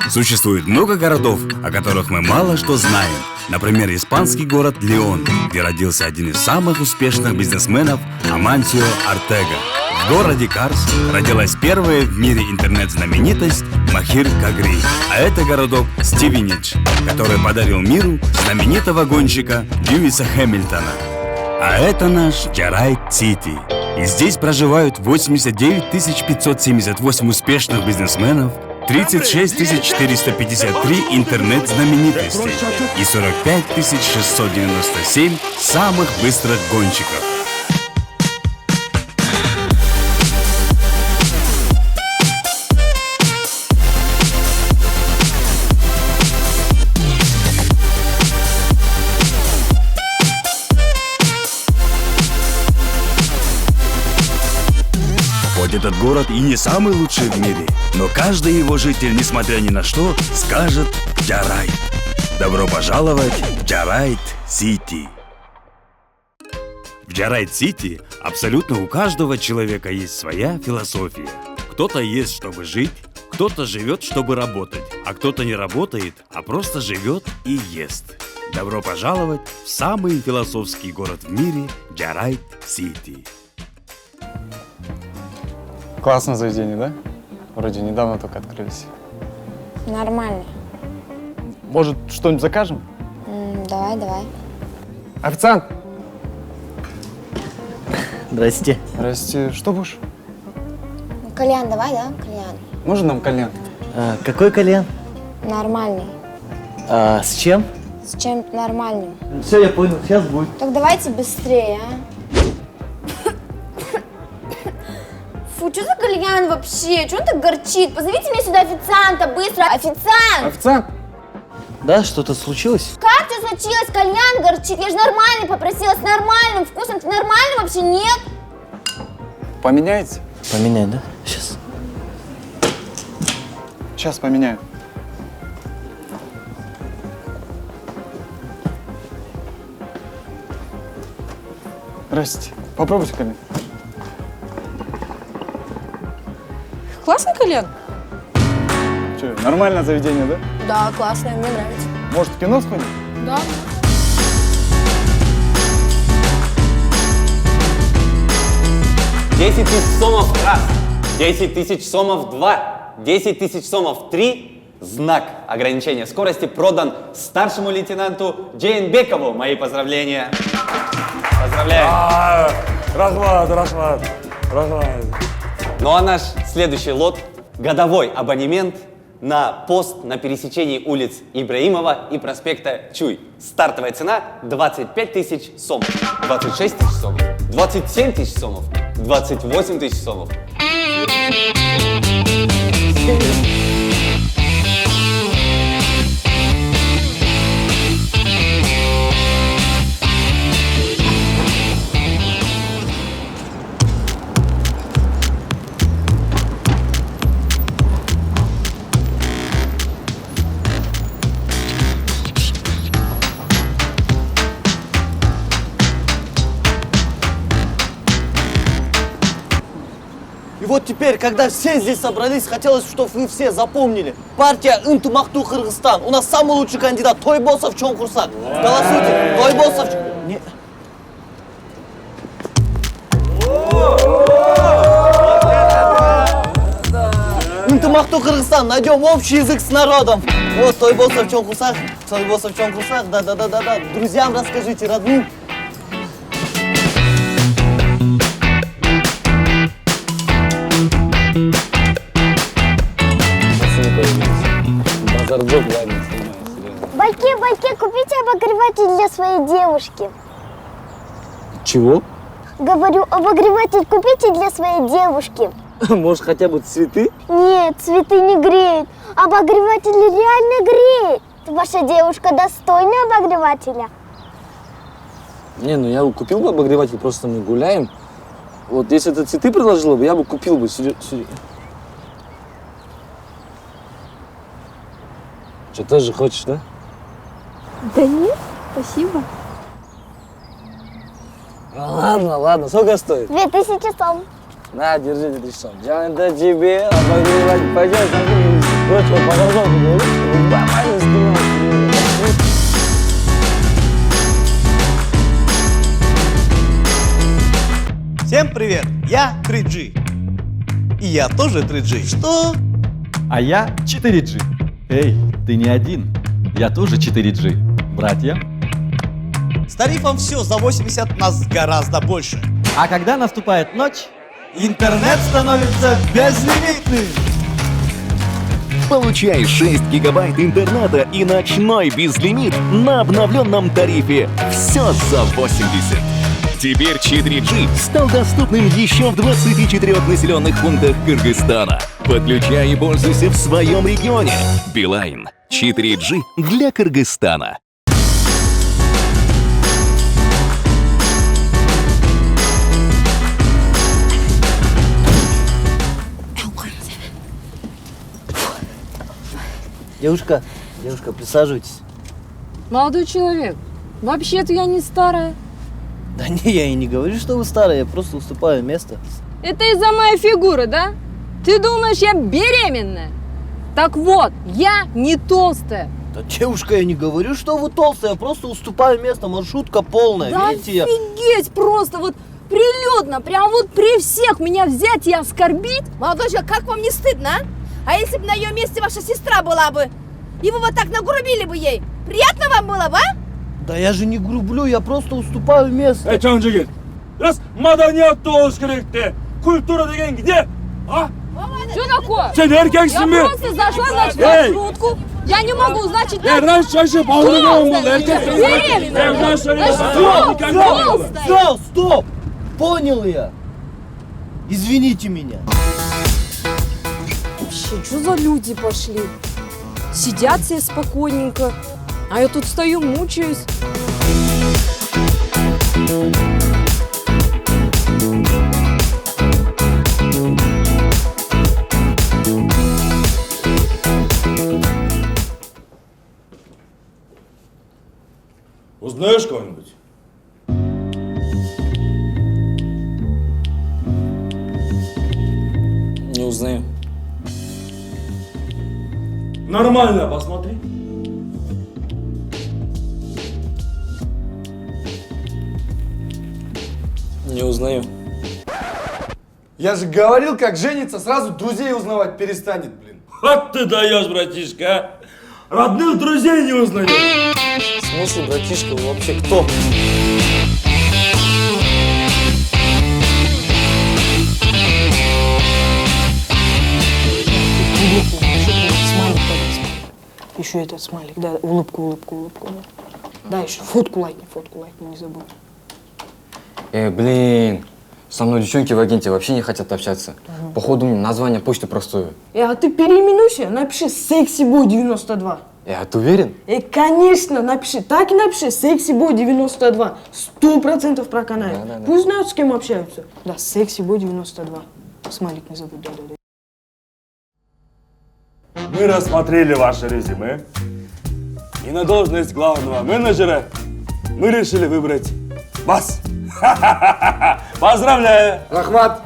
Существует много городов, о которых мы мало что знаем. Например, испанский город Леон, где родился один из самых успешных бизнесменов Амансио Ортега. В городе Карс родилась первая в мире интернет-знаменитость Махир Кагри. А это городок Стивенидж, который подарил миру знаменитого гонщика Льюиса Хэмилтона. А это наш Джарайт-Сити. И здесь проживают 89 578 успешных бизнесменов, 36 453 интернет-знаменитостей и 45 697 самых быстрых гонщиков. Хоть этот город и не самый лучший в мире, но каждый его житель, несмотря ни на что, скажет «Джарайт». Добро пожаловать в Джарайт-Сити. В Джарайт-Сити абсолютно у каждого человека есть своя философия. Кто-то ест, чтобы жить, кто-то живет, чтобы работать, а кто-то не работает, а просто живет и ест. Добро пожаловать в самый философский город в мире – Джарайт-Сити. Классное заведение, да? Вроде недавно только открылись. Нормально. Может, что-нибудь закажем? Давай. Официант! Здрасте. Здрасте. Что будешь? Кальян давай, да? Кальян. Можно нам кальян? Какой кальян? Нормальный. С чем? С чем-то нормальным. Все, я понял, сейчас будет. Так давайте быстрее, а? Фу, что за кальян вообще? Чего он так горчит? Позовите мне сюда официанта, быстро! Официант! Официант! Да, что-то случилось? Как это случилось? Кальян горчит. Я же нормальный попросила, с нормальным вкусом. Ты нормальный вообще? Нет? Поменяете? Поменяй, да? Сейчас. Сейчас поменяю. Здрасте. Попробуйте кальян. Классный кальян? Че, нормальное заведение, да? Да, классный, мне нравится. Может, в кино сходим? Да. Десять тысяч сомов раз, 10 тысяч сомов два, 10 тысяч сомов три. Знак ограничения скорости продан старшему лейтенанту Джейнбекову. Мои поздравления. Поздравляю. Рахмат. Ну а наш следующий лот – годовой абонемент на пост на пересечении улиц Ибраимова и проспекта Чуй. Стартовая цена – 25 тысяч сомов, 26 тысяч сомов, 27 тысяч сомов, 28 тысяч сомов. И вот теперь, когда все здесь собрались, хотелось, чтобы вы все запомнили. Партия Интымакту Кыргызстан. У нас самый лучший кандидат Тойбосов Чоңкурсак. Голосуйте. Тойбосов. Не... Интымакту Кыргызстан. Найдем общий язык с народом. Вот Тойбосов Чоңкурсак. Да. Друзьям расскажите, родным. Байке, купите обогреватель для своей девушки. Чего? Говорю, обогреватель купите для своей девушки. Может, хотя бы цветы? Нет, цветы не греют. Обогреватель реально греет. Ваша девушка достойна обогревателя? Не, ну я бы купил бы обогреватель, просто мы гуляем. Вот если ты цветы предложила бы, я бы купил бы. Что, тоже хочешь, да? Да нет, спасибо. Ладно, сколько стоит? 2000 сом. На, держи 2000 сом. Джан, это тебе обогреватель. Пойдем, короче, вот подождал, говорю, нормально снимал. Всем привет, я 3G. И я тоже 3G. Что? А я 4G. Эй, ты не один. Я тоже 4G. Братья. С тарифом все за 80 нас гораздо больше. А когда наступает ночь, Интернет становится безлимитным. Получай 6 гигабайт интернета и ночной безлимит на обновленном тарифе. Все за 80. Теперь 4G стал доступным еще в 24 населенных пунктах Кыргызстана. Подключай и пользуйся в своем регионе. Билайн. 4G для Кыргызстана. Девушка, присаживайтесь. Молодой человек, вообще-то я не старая. Да не, я и не говорю, что вы старая, я просто уступаю место. Это из-за моей фигуры, да? Ты думаешь, я беременная? Так вот, я не толстая. Да, девушка, я не говорю, что вы толстая, я просто уступаю место, маршрутка полная, Да видите я... офигеть просто, вот прилюдно, прям вот при всех меня взять и оскорбить. Молодой человек, как вам не стыдно, а? А если бы на ее месте ваша сестра была бы, и вы вот так нагрубили бы ей, приятно вам было бы, а? Да я же не грублю, я просто уступаю место. Эй, Чонжигин, раз маданият толш керекте, культура деген где? А? Что такое? Сен эркексің Я бе? просто зашла, значит, Эй! в маршрутку. Я не могу, значит, Раз шашы бауырыңа бол, беременная. Стоп! Понял я. Извините меня. Вообще, что за люди пошли? Сидят себе спокойненько, а я тут стою, мучаюсь. Узнаешь кого-нибудь? Не узнаю. Нормально, посмотри. Не узнаю. Я же говорил, как женится, сразу друзей узнавать перестанет, блин. Вот ты даешь, братишка, а? Родных друзей не узнаешь. В смысле, братишка, вы вообще кто? Еще этот смайлик, да, улыбку. Да, еще фотку лайкни, не забудь. Блин, со мной девчонки в агенте вообще не хотят общаться. Походу, название почты простое. А ты переименуйся, напиши SexyBoy 92. А ты уверен? Конечно, напиши, так и напиши, SexyBoy 92. 100% проканает. Да. Пусть знают, с кем общаются. Да, SexyBoy 92. Смайлик не забудь, да. Мы рассмотрели ваше резюме. И на должность главного менеджера мы решили выбрать вас. Поздравляю! Рахмат.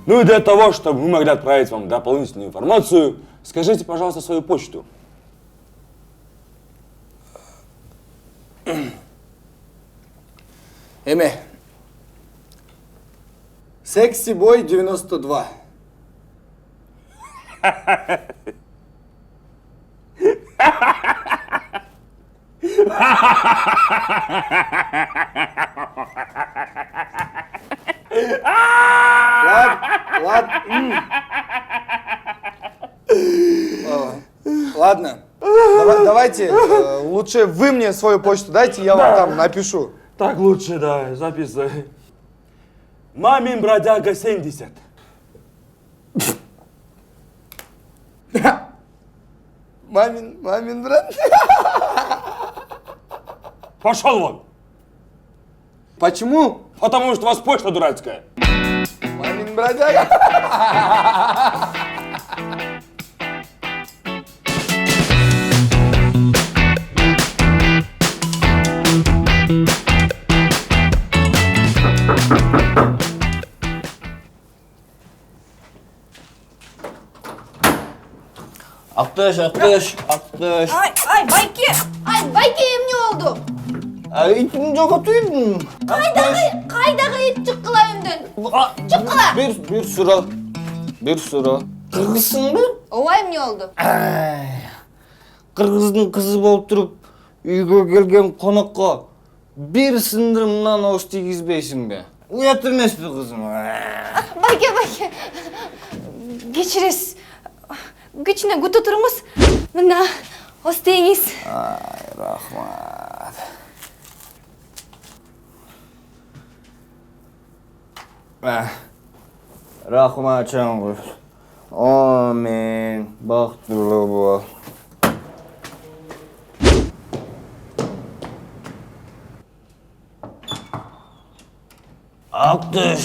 Ну и для того, чтобы мы могли отправить вам дополнительную информацию, скажите, пожалуйста, свою почту. Эме. SexyBoy 92. Ладно. Давайте, лучше вы мне свою почту дайте, я вам там напишу. Так лучше, да, записывай. Мамин бродяга 70. Мамин брат. Пошел вон! Почему? Потому что у вас почта дурацкая. Мамин бродяга. Ақтөш. Ай, байке! Ай, байке емне oldu? Итін жоғатуйдың. Қайдағы ит шыққыла үнден? Шыққыла! Bir sıra. Kırgızsın mı? Ова емне oldu? Kırgızdың қызы болып тұрып, үйге келген қонаққа bir сындырымнан ауыз тигізбейсің бе? Ұят емес пе қызым? Байке. Geçiriz. Güçüne gütü тұрыңыз. Мына, остеңіз. Ай, рахмат. Рахмат жаңғыз. Амен. Бақтылы бол. Ақтөш.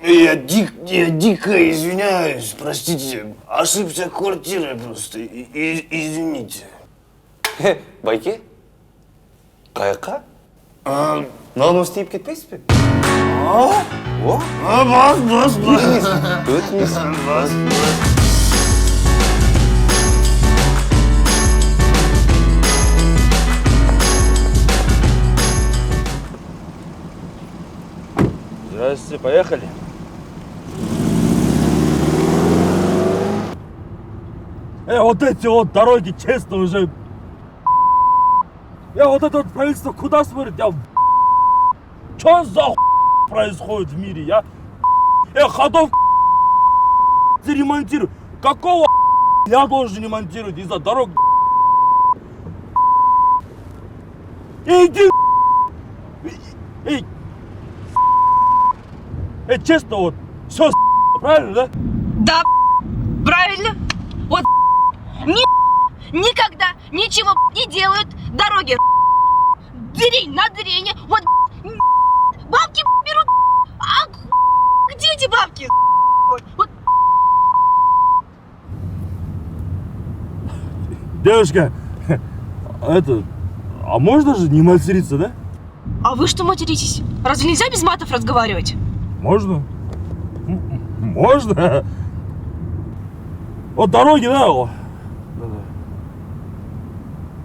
Я дико извиняюсь, простите. Ошибся квартирой просто. Извините. Байке? Қайыққа? Мынаны істейіп кетпейсіз бе? Бас. Здравствуйте, поехали. Вот эти вот дороги, честно, уже... вот это вот правительство куда смотрит? Что за происходит в мире, ходов ремонтирую. Какого я должен ремонтировать из-за дорог? Иди честно, вот, все правильно, да? Да, правильно. Вот никогда ничего не делают. Дороги дырень на дырене. Вот бабки берут. А где эти бабки? Вот. Девушка, а можно же не материться, да? А вы что материтесь? Разве нельзя без матов разговаривать? Можно. Вот дороги, да?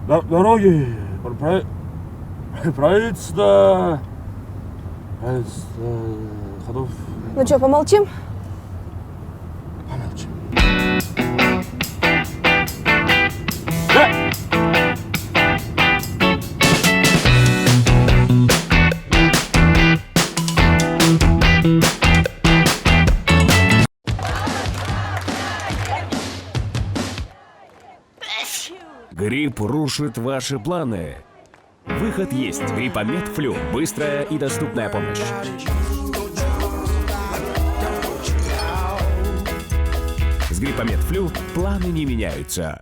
Дороги, правительство ходов. Ну что, помолчим? Грипп рушит ваши планы. Выход есть. Гриппомед Флю. Быстрая и доступная помощь. С Гриппомед Флю планы не меняются.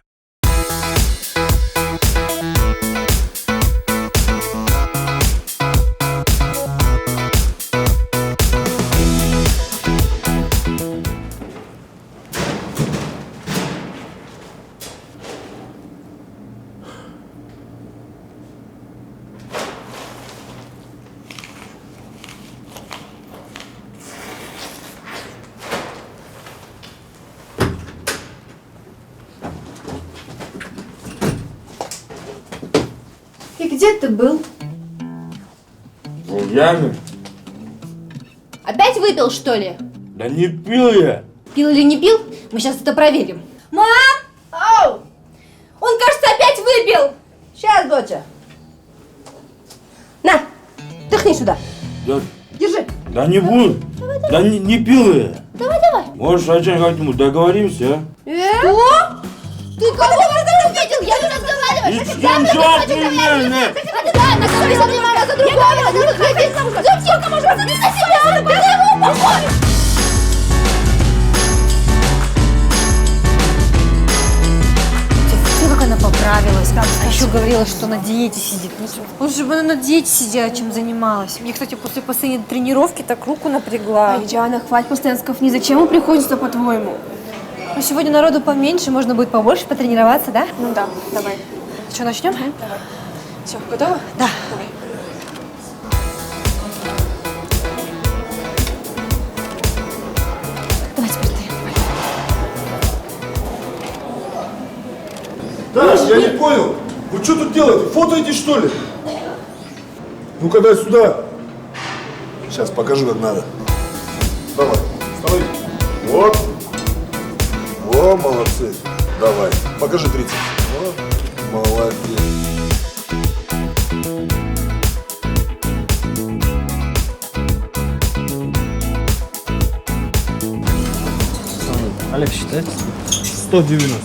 И где ты был? В яме. Опять выпил, что ли? Да не пил я. Пил или не пил? Мы сейчас это проверим. Мам! Ау! Он, кажется, опять выпил! Сейчас, доча. На, дыхни сюда. Держи. Да не буду. Да не пил я. Давай. Может, о чем-нибудь договоримся, а? Что? Ты кого видел? Я не разговариваю. Девчонка, может, посмотри на себя! Да его похоже! Как она поправилась. А еще говорила, что на диете сидит. Лучше бы она на диете сидела, чем занималась. Мне, кстати, после последней тренировки так руку напрягла. Ай, Диана, хватит постоянно скафни. Зачем он приходится, по-твоему? Ну, сегодня народу поменьше, можно будет побольше потренироваться, да? Ну да, давай. Что, начнем? Давай. Все, готова? Да. Давай. делаете? Фотоете, что ли? Ну-ка, дай сюда. Сейчас покажу, как надо. Давай, вставай. Вот. Во, молодцы. Давай, покажи 30. Вот. Молодец. Олег считает? 190.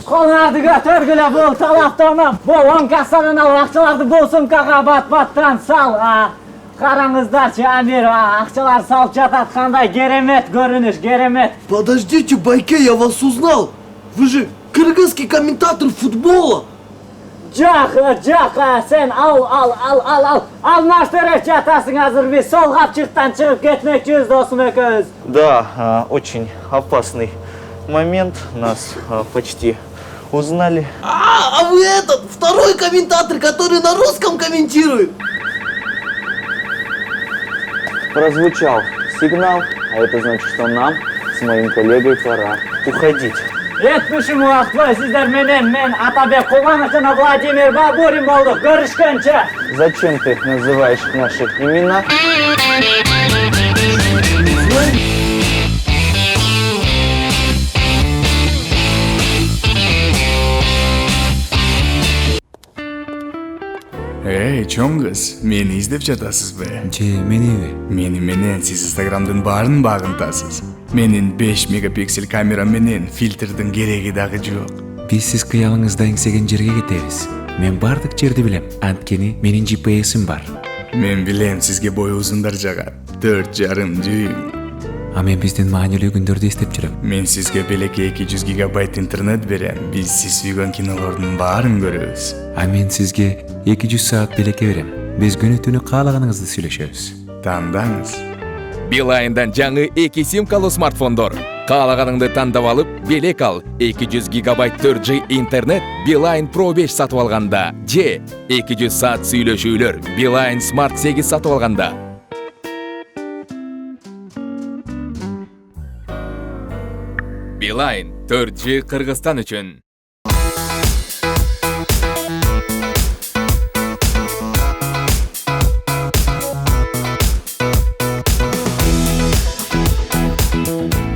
Qo'llardiga to'rgila bo'l, taloqtona bo'l, o'nkasini vaqtlarda bo'lsin kaga bat-batdan sal. Qarangizlarchi, Amir, aqchalar solib jatayotganda geremet ko'rinish, geremet. Подождите, Байке, я вас узнал. Вы же кыргызский комментатор футбола. Jo'q, sen al. Almashtirib jatasing hozir biz so'lg'apchiqdan chiqib ketmoqchimiz do'stim akamiz. Да, очень опасный момент. Нас почти узнали. А вы этот, второй комментатор, который на русском комментирует. Прозвучал сигнал, а это значит, что нам с моим коллегой пора уходить. Yetmişim vaqt va sizlar men Atabek Quvonishini Vladimir Baburin bo'ldik. Ko'rishguncha. Зачем ты называешь наши имена? Ey, cho'ng'iz, meni izlab chatasizmi? Meni menен siz Instagramdan barini bag'intasiz. Menin 5 megapiksel kameram menen filtrdan keregi dagı yo'q. Biz siz qiyog'ingizda engsegan yerga ketamiz. Men bardiq yerni bilem. Antkeni mening GPS'im bor. Men bilem sizga bo'y uzunlar jag'at. 4,5 düym. Men bizden ma'noli kunlarda istep jiram. Men sizga beleki 200 gigabayt internet berem. Biz siz suygan kinolarning barini ko'ramiz. Men sizga 200 soat beleke berem. Biz күнү-түнү каалаганыңызды сүйлөшөбүз. Тандаңыз. Билайндан жаңы 2 симкалуу смартфондор. Каалаганыңды тандап алып, белек ал. 200 гигабайт 4G интернет Билайн Pro 5 сатып алганда, же 200 саат сүйлөшүүлөр Билайн Smart 8 сатып алганда. Билайн 4G Кыргызстан үчүн.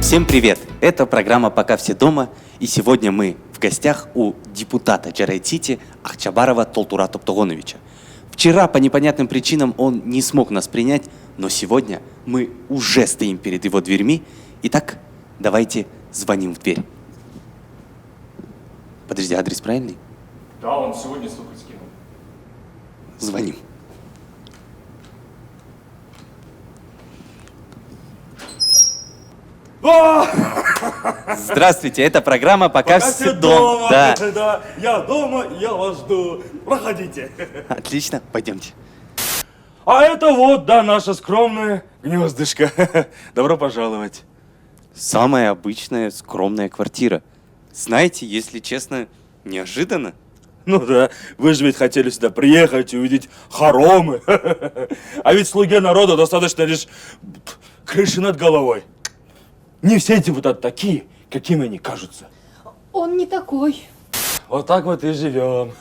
Всем привет! Это программа «Пока все дома», и сегодня мы в гостях у депутата Джарайт-Сити Акчабарова Толтура Топтогоновича. Вчера по непонятным причинам он не смог нас принять, но сегодня мы уже стоим перед его дверьми. Итак, давайте звоним в дверь. Подожди, адрес правильный? Да, он сегодня столько скинул. Звоним. Здравствуйте, это программа «Пока все дома». Да. Да, я дома, я вас жду. Проходите. Отлично, пойдемте. А это вот, да, наше скромное гнездышко. Добро пожаловать. Самая обычная скромная квартира. Знаете, если честно, неожиданно. Ну да, вы же ведь хотели сюда приехать и увидеть хоромы. А ведь слуге народа достаточно лишь крыши над головой. Не все депутаты такие, какими они кажутся. Он не такой. Вот так вот и живем.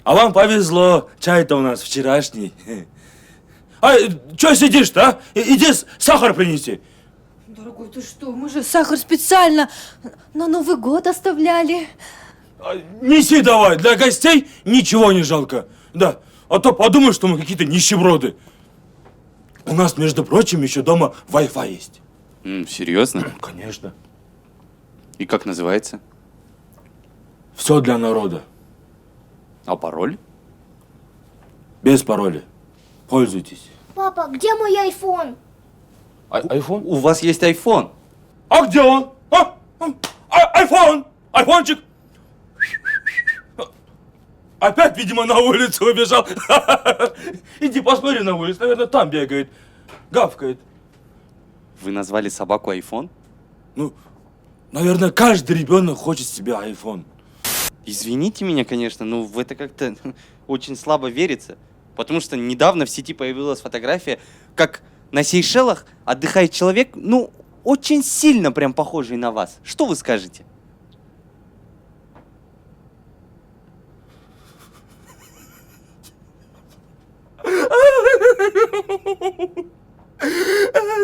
А вам повезло, чай-то у нас вчерашний. А, что сидишь-то, а? Иди сахар принеси. Дорогой, ты что? Мы же сахар специально на Новый год оставляли. Неси давай, для гостей ничего не жалко. Да, а то подумай, что мы какие-то нищеброды. У нас, между прочим, еще дома Wi-Fi есть. Серьезно? Конечно. И как называется? Все для народа. А пароль? Без пароля. Пользуйтесь. Папа, где мой айфон? Айфон? У вас есть айфон. А где он? Айфон! Айфончик! Опять, видимо, на улицу убежал. Иди посмотри на улицу, наверное, там бегает, гавкает. Вы назвали собаку айфон? Ну, наверное, каждый ребенок хочет себе айфон. Извините меня, конечно, но в это как-то очень слабо верится. Потому что недавно в сети появилась фотография, как на Сейшелах отдыхает человек, ну, очень сильно прям похожий на вас. Что вы скажете?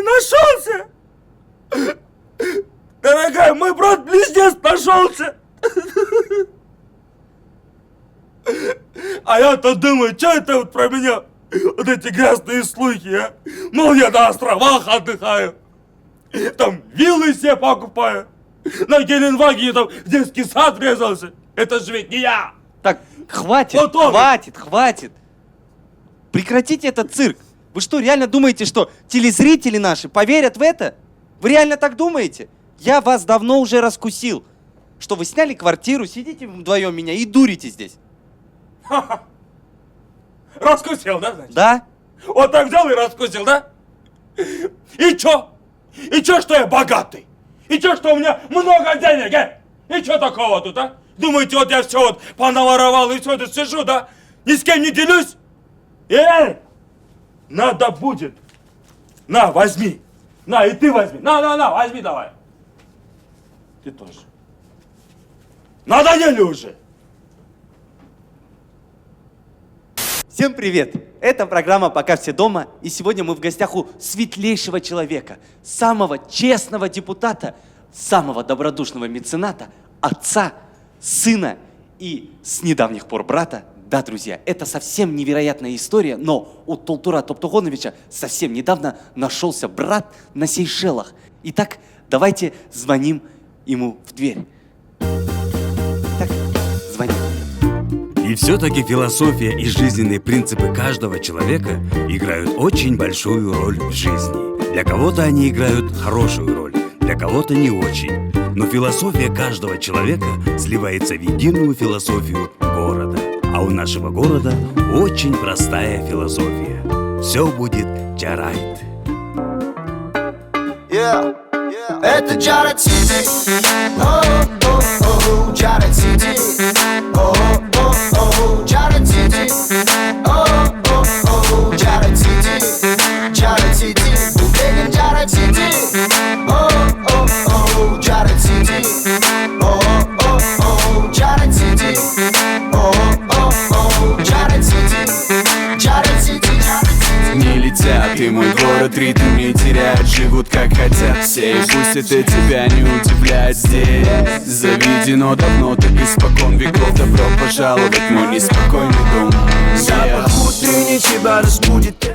Нашелся! Дорогая, мой брат-близнец нашелся! А я-то думаю, что это вот про меня? Вот эти грязные слухи, а? Мол, я на островах отдыхаю. Там виллы себе покупаю. На Геленвагене там детский сад резался. Это же ведь не я! Так, хватит, Вот он. хватит. Прекратите этот цирк. Вы что, реально думаете, что телезрители наши поверят в это? Вы реально так думаете? Я вас давно уже раскусил. Что вы сняли квартиру, сидите вдвоем меня и дурите здесь. Раскусил, да, значит? Да? Вот так взял и раскусил, да? И чё? И чё, что я богатый? И чё, что у меня много денег, И чё такого тут, а? Думаете, вот я все вот понаворовал и все тут сижу, да? Ни с кем не делюсь? Надо будет. На, возьми. На, и ты возьми. На, возьми давай. Ты тоже. Надоели уже. Всем привет! Это программа «Пока все дома», и сегодня мы в гостях у светлейшего человека, самого честного депутата, самого добродушного мецената, отца, сына и с недавних пор брата. Да, друзья, это совсем невероятная история, но у Толтура Топтугоновича совсем недавно нашелся брат на Сейшелах. Итак, давайте звоним ему в дверь. Так, звоним. И все-таки философия и жизненные принципы каждого человека играют очень большую роль в жизни. Для кого-то они играют хорошую роль, для кого-то не очень. Но философия каждого человека сливается в единую философию города. А у нашего города очень простая философия. Все будет чарайт. Это Джаред Сити. О-о-о, Джаред Сити. О-о-о, Джаред Сити. О-о-о, Джаред Сити. Джаред Сити. Бубеген Джаред Сити. О-о-о, Джаред Сити. О-о-о, Джаред Сити. О-о-о, Джаред Сити. Джаред Сити. Не летят, и мой город ритм не теряет. Живут как хотят все, и пусть это тебя не удивляет. Здесь заведено давно, так испокон веков. Добро пожаловать в мой неспокойный дом. Запах утренний тебя разбудит.